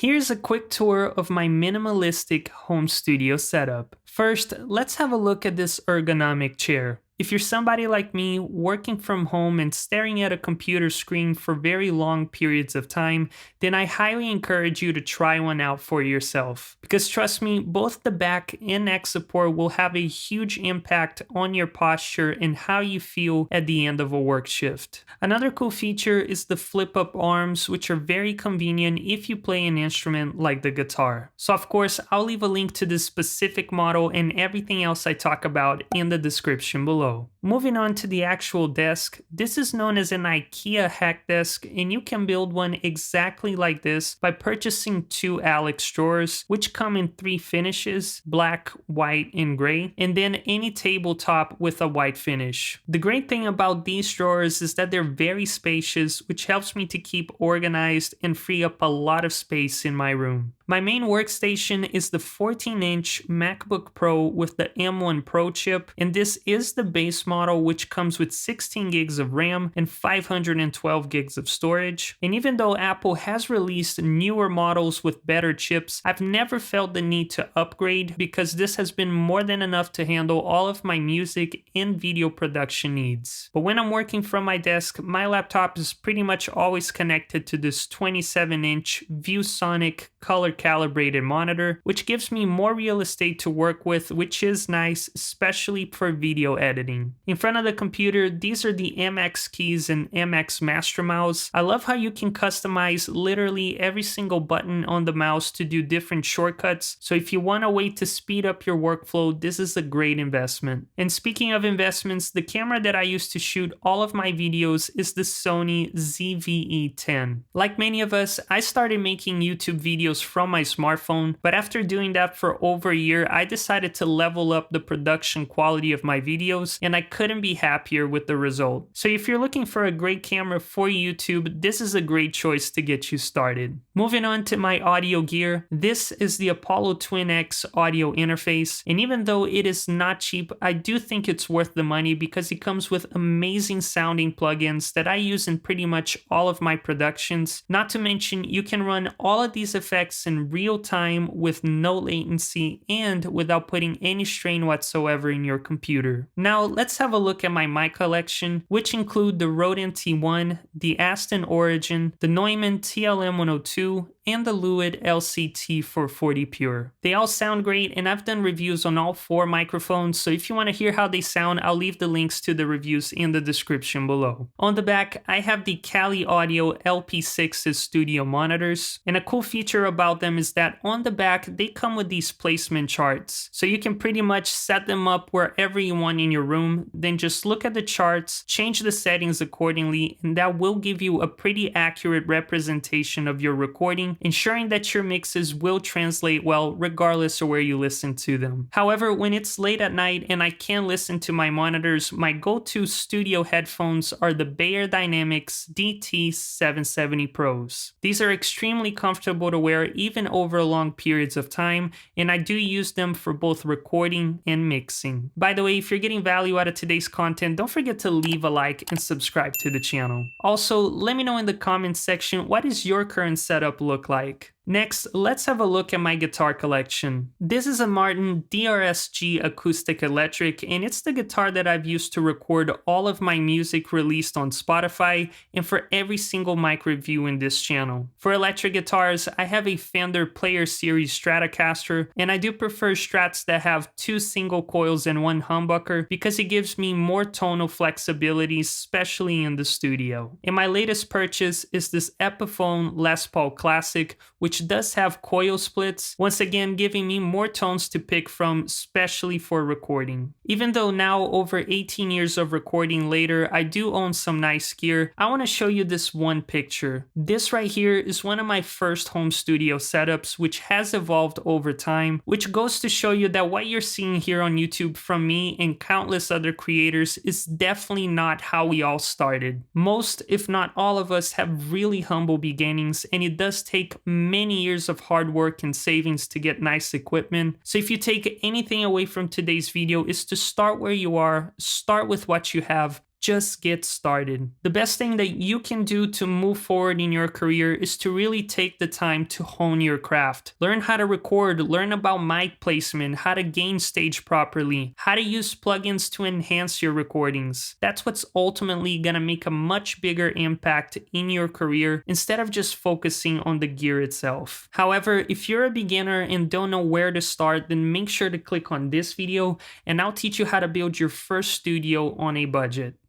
Here's a quick tour of my minimalistic home studio setup. First, let's have a look at this ergonomic chair. If you're somebody like me, working from home and staring at a computer screen for very long periods of time, then I highly encourage you to try one out for yourself. Because trust me, both the back and neck support will have a huge impact on your posture and how you feel at the end of a work shift. Another cool feature is the flip-up arms, which are very convenient if you play an instrument like the guitar. So of course, I'll leave a link to this specific model and everything else I talk about in the description below. Moving on to the actual desk, this is known as an IKEA hack desk, and you can build one exactly like this by purchasing two Alex drawers, which come in three finishes: black, white, and gray, and then any tabletop with a white finish. The great thing about these drawers is that they're very spacious, which helps me to keep organized and free up a lot of space in my room. My main workstation is the 14-inch MacBook Pro with the M1 Pro chip, and this is the base model, which comes with 16 gigs of RAM and 512 gigs of storage. And even though Apple has released newer models with better chips, I've never felt the need to upgrade because this has been more than enough to handle all of my music and video production needs. But when I'm working from my desk, my laptop is pretty much always connected to this 27-inch ViewSonic color calibrated monitor, which gives me more real estate to work with, which is nice, especially for video editing. In front of the computer, these are the MX keys and MX master mouse. I love how you can customize literally every single button on the mouse to do different shortcuts, so if you want a way to speed up your workflow, this is a great investment. And speaking of investments, the camera that I use to shoot all of my videos is the Sony ZV-E10. Like many of us, I started making YouTube videos from my smartphone, but after doing that for over a year, I decided to level up the production quality of my videos, and I couldn't be happier with the result. So if you're looking for a great camera for YouTube, this is a great choice to get you started. Moving on to my audio gear, this is the Apollo Twin X audio interface, and even though it is not cheap, I do think it's worth the money because it comes with amazing sounding plugins that I use in pretty much all of my productions. Not to mention, you can run all of these effects in real time with no latency and without putting any strain whatsoever in your computer. Now let's have a look at my mic collection, which include the Rode NT1, the Aston Origin, the Neumann TLM102, and the Lewitt LCT440 Pure. They all sound great, and I've done reviews on all four microphones, so if you want to hear how they sound, I'll leave the links to the reviews in the description below. On the back, I have the Kali Audio LP6's studio monitors, and a cool feature about them is that on the back, they come with these placement charts, so you can pretty much set them up wherever you want in your room, then just look at the charts, change the settings accordingly, and that will give you a pretty accurate representation of your recording, ensuring that your mixes will translate well regardless of where you listen to them. However, when it's late at night and I can't listen to my monitors, my go-to studio headphones are the Beyerdynamics DT770 Pros. These are extremely comfortable to wear even over long periods of time, and I do use them for both recording and mixing. By the way, if you're getting value out of today's content, don't forget to leave a like and subscribe to the channel. Also, let me know in the comments section, what does your current setup look like? Next, let's have a look at my guitar collection. This is a Martin DRS-G acoustic electric, and it's the guitar that I've used to record all of my music released on Spotify and for every single mic review in this channel. For electric guitars, I have a Fender Player Series Stratocaster, and I do prefer Strats that have two single coils and one humbucker because it gives me more tonal flexibility, especially in the studio. And my latest purchase is this Epiphone Les Paul Classic, which does have coil splits, once again giving me more tones to pick from, especially for recording. Even though now, over 18 years of recording later, I do own some nice gear, I want to show you this one picture. This right here is one of my first home studio setups, which has evolved over time, which goes to show you that what you're seeing here on YouTube from me and countless other creators is definitely not how we all started. Most, if not all of us, have really humble beginnings, and it does take many years of hard work and savings to get nice equipment. So if you take anything away from today's video, is to start where you are, start with what you have, just get started. The best thing that you can do to move forward in your career is to really take the time to hone your craft. Learn how to record, learn about mic placement, how to gain stage properly, how to use plugins to enhance your recordings. That's what's ultimately gonna make a much bigger impact in your career instead of just focusing on the gear itself. However, if you're a beginner and don't know where to start, then make sure to click on this video and I'll teach you how to build your first studio on a budget.